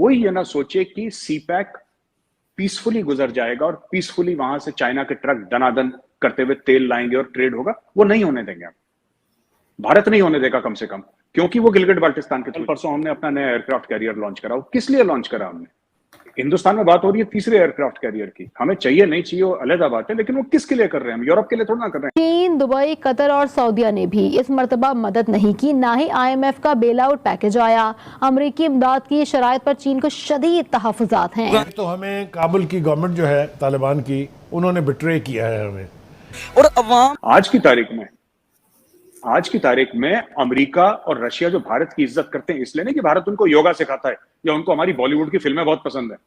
कोई ये ना सोचे कि सीपैक पीसफुली गुजर जाएगा और पीसफुली वहां से चाइना के ट्रक दनादन करते हुए तेल लाएंगे और ट्रेड होगा। वो नहीं होने देंगे हम, भारत नहीं होने देगा कम से कम, क्योंकि वो गिलगिट बाल्टिस्तान के थ्रू। परसों हमने अपना नया एयरक्राफ्ट कैरियर लॉन्च करा। वो किस लिए लॉन्च करा हमने? हिंदुस्तान में बात हो रही है तीसरे एयरक्राफ्ट कैरियर की। हमें चाहिए नहीं चाहिए वो अलग बात है, लेकिन वो किसके लिए कर रहे हैं? हम यूरोप के लिए थोड़ा ना कर रहे हैं। चीन, दुबई, कतर और सऊदीया ने भी इस मर्तबा मदद नहीं की, ना ही IMF का बेल आउट पैकेज आया। अमेरिकी इमदाद की शराइत पर चीन को शदीद तहफ़्फ़ुज़ात हैं। तो हमें काबुल की गवर्नमेंट जो है तालिबान की, उन्होंने बिट्रे किया है हमें। और अवाम आज की तारीख में अमेरिका और रशिया जो भारत की इज्जत करते हैं, इसलिए नहीं कि भारत उनको योगा सिखाता है या उनको हमारी बॉलीवुड की फिल्में बहुत पसंद है,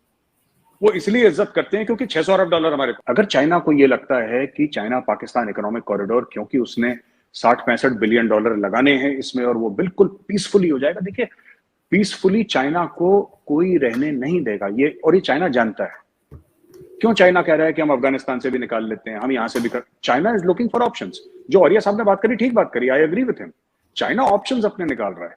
वो इसलिए इज्जत करते हैं क्योंकि $600 अरब हमारे। अगर चाइना को ये लगता है कि चाइना पाकिस्तान इकोनॉमिक कॉरिडोर, क्योंकि उसने 60-65 बिलियन डॉलर लगाने हैं इसमें और वो बिल्कुल पीसफुली हो जाएगा। देखिए, पीसफुली चाइना को कोई रहने नहीं देगा ये, और ये चाइना जानता है। क्यों चाइना कह रहा है कि हम अफगानिस्तान से भी निकाल लेते हैं, हम यहां से भी कर। China is looking for options. जो औरिया साहब ने बात करी, ठीक बात करी, I agree with him. China options अपने निकाल रहा है,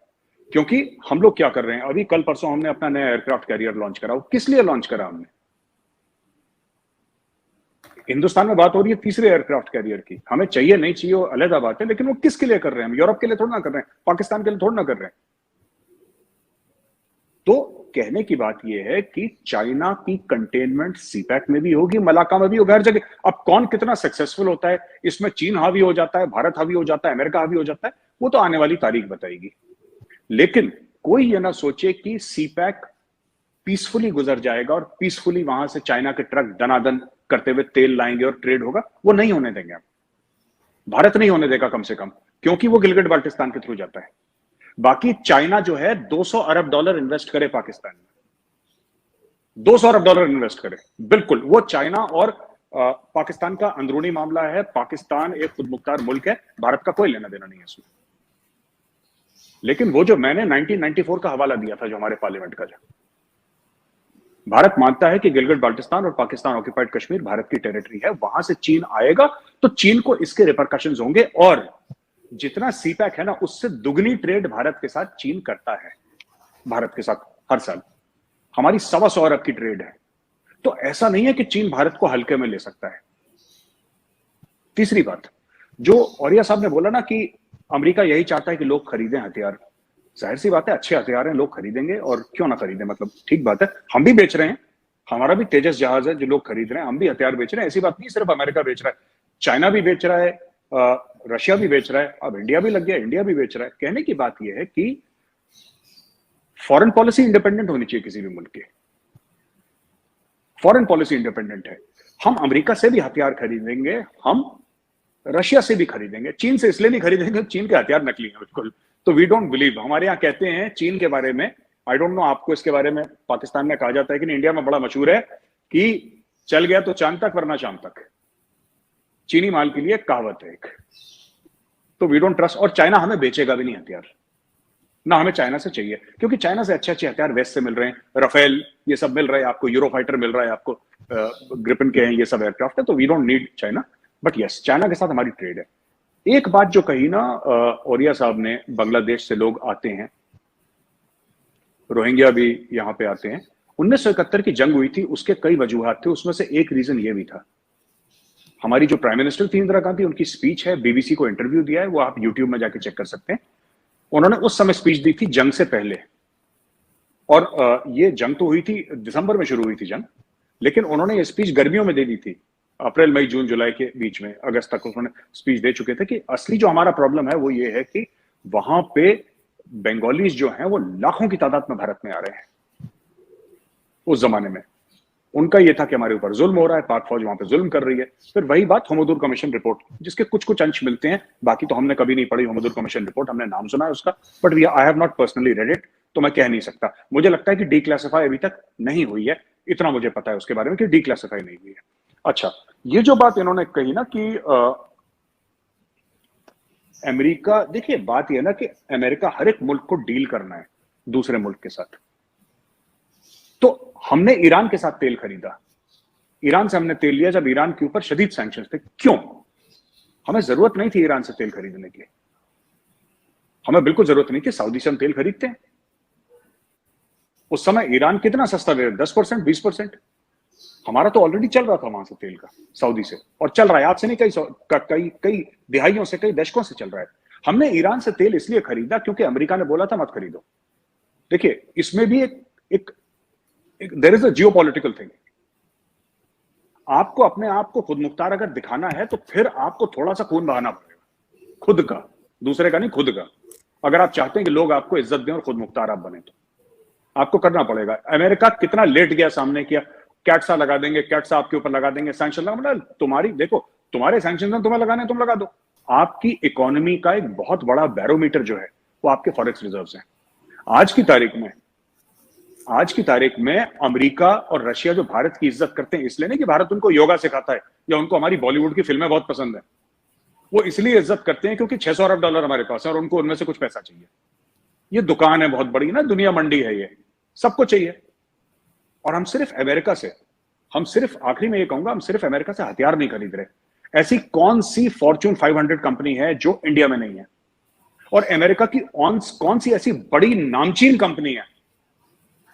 क्योंकि हम लोग क्या कर रहे हैं, अभी कल परसों हमने अपना नया एयरक्राफ्ट कैरियर लॉन्च करा। वो किस लिए लॉन्च करा हमने? हिंदुस्तान में बात हो रही है तीसरे एयरक्राफ्ट कैरियर की। हमें चाहिए नहीं चाहिए वो अलग बात है, लेकिन वो किसके लिए कर रहे हैं? हम यूरोप के लिए थोड़ा ना कर रहे हैं, पाकिस्तान के लिए थोड़ा ना कर रहे हैं। तो कहने की बात यह है कि चाइना की कंटेनमेंट सीपैक में भी होगी, मलाका में भी होगी, हर जगह। अब कौन कितना सक्सेसफुल होता है इसमें, चीन हावी हो जाता है, भारत हावी हो जाता है, अमेरिका हावी हो जाता है, वो तो आने वाली तारीख बताएगी। लेकिन कोई ये ना सोचे कि सीपैक पीसफुली गुजर जाएगा और पीसफुली वहां से चाइना के ट्रक दनादन करते हुए तेल लाएंगे और ट्रेड होगा। वो नहीं होने देंगे हम, भारत नहीं होने देगा कम से कम, क्योंकि वो गिलगिट बाल्टिस्तान के थ्रू जाता है। बाकी चाइना जो है $200 अरब इन्वेस्ट करे पाकिस्तान में, $200 अरब इन्वेस्ट करे, बिल्कुल। वो चाइना और पाकिस्तान का अंदरूनी मामला है। पाकिस्तान एक खुद मुख्तार मुल्क है, भारत का कोई लेना देना नहीं है इसमें। लेकिन वो जो मैंने 1994 का हवाला दिया था, जो हमारे पार्लियामेंट का, जो भारत मानता है कि गिलगिट बाल्टिस्तान और पाकिस्तान ऑक्यूपाइड कश्मीर भारत की टेरिटरी है, वहां से चीन आएगा तो चीन को इसके रिपरकशंस होंगे। और जितना सीपैक है ना, उससे दुगनी ट्रेड भारत के साथ चीन करता है, भारत के साथ हर साल हमारी 125 अरब की ट्रेड है। तो ऐसा नहीं है कि चीन भारत को हल्के में ले सकता है। तीसरी बात, जो औरिया साहब ने बोला ना कि अमेरिका यही चाहता है कि लोग खरीदें हथियार, जाहिर सी बात है, अच्छे हथियार हैं, लोग खरीदेंगे, और क्यों ना खरीदें, मतलब ठीक बात है। हम भी बेच रहे हैं, हमारा भी तेजस जहाज है जो लोग खरीद रहे हैं, हम भी हथियार बेच रहे हैं। ऐसी बात नहीं सिर्फ अमेरिका बेच रहा है, चाइना भी बेच रहा है, रशिया भी बेच रहा है, अब इंडिया भी लग गया, इंडिया भी बेच रहा है। कहने की बात यह है कि फॉरेन पॉलिसी इंडिपेंडेंट होनी चाहिए किसी भी मुल्क की। फॉरेन पॉलिसी इंडिपेंडेंट है। हम अमेरिका से भी हथियार खरीदेंगे, हम रशिया से भी खरीदेंगे, चीन से इसलिए नहीं खरीदेंगे, चीन के हथियार नकली हैं बिल्कुल। तो वी डोंट बिलीव, हमारे यहाँ कहते हैं चीन के बारे में, आई डोंट नो आपको इसके बारे में पाकिस्तान में कहा जाता है कि नहीं, इंडिया में बड़ा मशहूर है कि चल गया तो चांद तक वरना शाम तक। चीनी माल के लिए कहावत है एक। तो वी डोंट ट्रस्ट, और चाइना हमें बेचेगा भी नहीं हथियार, ना हमें चाइना से चाहिए, क्योंकि चाइना से अच्छे अच्छे हथियार वेस्ट से मिल रहे हैं, राफेल ये सब मिल रहा है आपको, यूरोफाइटर मिल रहा है आपको, ग्रिपन के हैं ये सब एयरक्राफ्ट है। तो we don't need China, but yes, China के साथ हमारी ट्रेड है। एक बात जो कही ना औरिया साहब ने, बांग्लादेश से लोग आते हैं, रोहिंग्या भी यहाँ पे आते हैं। 1971 की जंग हुई थी, उसके कई वजूहात थे, उसमें से एक रीजन ये भी था। हमारी जो प्राइम मिनिस्टर थी इंदिरा गांधी, उनकी स्पीच है, बीबीसी को इंटरव्यू दिया है, वो आप यूट्यूब में जाके चेक कर सकते हैं। उन्होंने उस समय स्पीच दी थी जंग से पहले, और ये जंग तो हुई थी दिसंबर में शुरू हुई थी जंग, लेकिन उन्होंने ये स्पीच गर्मियों में दे दी थी, अप्रैल मई जून जुलाई के बीच में, अगस्त तक उन्होंने स्पीच दे चुके थे कि असली जो हमारा प्रॉब्लम है वो ये है कि वहां पे बंगालीज जो हैं वो लाखों की तादाद में भारत में आ रहे हैं। उस जमाने में उनका ये था कि हमारे ऊपर जुल्म हो रहा है, पाक फौज वहां पे जुल्म कर रही है। फिर वही बात होमोदूर कमीशन रिपोर्ट, जिसके कुछ कुछ अंश मिलते हैं, बाकी तो हमने कभी नहीं पढ़ी होमोदूर कमीशन रिपोर्ट, हमने नाम सुना है उसका, but I have not personally read it, तो मैं कह नहीं सकता। मुझे लगता है कि डीक्लासिफाई अभी तक नहीं हुई है, इतना मुझे पता है उसके बारे में कि डीक्लासिफाई नहीं हुई है। अच्छा, ये जो बात इन्होंने कही ना कि अमेरिका, देखिए बात यह ना कि अमेरिका हर एक मुल्क को डील करना है दूसरे मुल्क के साथ। तो हमने ईरान के साथ तेल खरीदा, ईरान से हमने तेल लिया जब ईरान के ऊपर शदीद सैंक्शंस थे। क्यों? हमें जरूरत नहीं थी ईरान से तेल खरीदने की, हमें बिल्कुल जरूरत नहीं थी। सऊदी से हम तेल खरीदते हैं, उस समय ईरान कितना सस्ता दे रहा, 10%, 20%। हमारा तो ऑलरेडी चल रहा था वहां से तेल का, सऊदी से, और चल रहा है, आज से नहीं, कई कई दिहाइयों से, कई दशकों से चल रहा है। हमने ईरान से तेल इसलिए खरीदा क्योंकि अमेरिका ने बोला था मत खरीदो। देखिए, इसमें भी एक there is a geopolitical thing. आपको अपने आप को खुद मुख्तार अगर दिखाना है तो फिर आपको थोड़ा सा खून बहाना पड़ेगा, खुद का, दूसरे का नहीं, खुद का। अगर आप चाहते हैं कि लोग आपको इज्जत दें और खुद मुख्तार आप बने, तो आपको करना पड़ेगा। अमेरिका कितना लेट गया, सामने किया, कैट्सा लगा देंगे, कैट्सा आपके ऊपर लगा देंगे, सैंक्शन लगा, मतलब तुम्हारी, देखो तुम्हारे सैंक्शन तुम्हें लगाने, तुम लगा दो। आपकी इकोनॉमी का एक बहुत बड़ा बैरोमीटर जो है वो आपके फॉरेक्स रिजर्व्स हैं। आज की तारीख में अमेरिका और रशिया जो भारत की इज्जत करते हैं, इसलिए नहीं कि भारत उनको योगा सिखाता है या उनको हमारी बॉलीवुड की फिल्में बहुत पसंद है, वो इसलिए इज्जत करते हैं क्योंकि 600 अरब डॉलर हमारे पास है और उनको उनमें से कुछ पैसा चाहिए। ये दुकान है बहुत बड़ी ना, दुनिया मंडी है, ये सबको चाहिए। और हम सिर्फ आखिरी में ये कहूंगा, हम सिर्फ अमेरिका से हथियार नहीं खरीद रहे। ऐसी कौन सी फॉर्च्यून 500 कंपनी है जो इंडिया में नहीं है? और अमेरिका की कौन सी ऐसी बड़ी नामचीन कंपनी है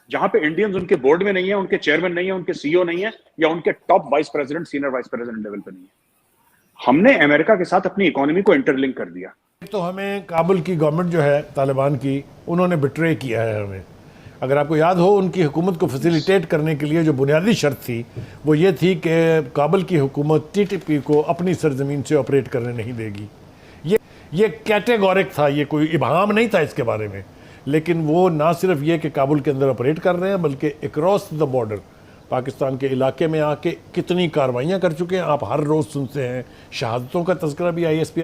जहां पे इंडियंस उनके बोर्ड में नहीं है, उनके चेयरमैन नहीं है, उनके सीईओ नहीं है, या उनके top vice president, senior vice president level पे नहीं है? हमने अमेरिका के साथ अपनी इकोनॉमी को इंटरलिंक कर दिया। तो हमें काबुल की गवर्नमेंट जो है तालिबान की, उन्होंने बिट्रे किया है हमें। अगर आपको याद हो, उनकी हुकूमत को फैसिलिटेट करने के लिए जो बुनियादी शर्त थी वो ये थी कि काबुल की हुकूमत टीटीपी को अपनी सरजमीन से ऑपरेट करने नहीं देगी। ये कैटेगोरिक था, ये कोई इबहाम नहीं था इसके बारे में। लेकिन वो ना सिर्फ ये कि काबुल के अंदर ऑपरेट कर रहे हैं, बल्कि अक्रॉस द बॉर्डर पाकिस्तान के इलाके में आके कितनी कार्रवाइयाँ कर चुके हैं। आप हर रोज़ सुनते हैं, शहादतों का तज़किरा भी ISP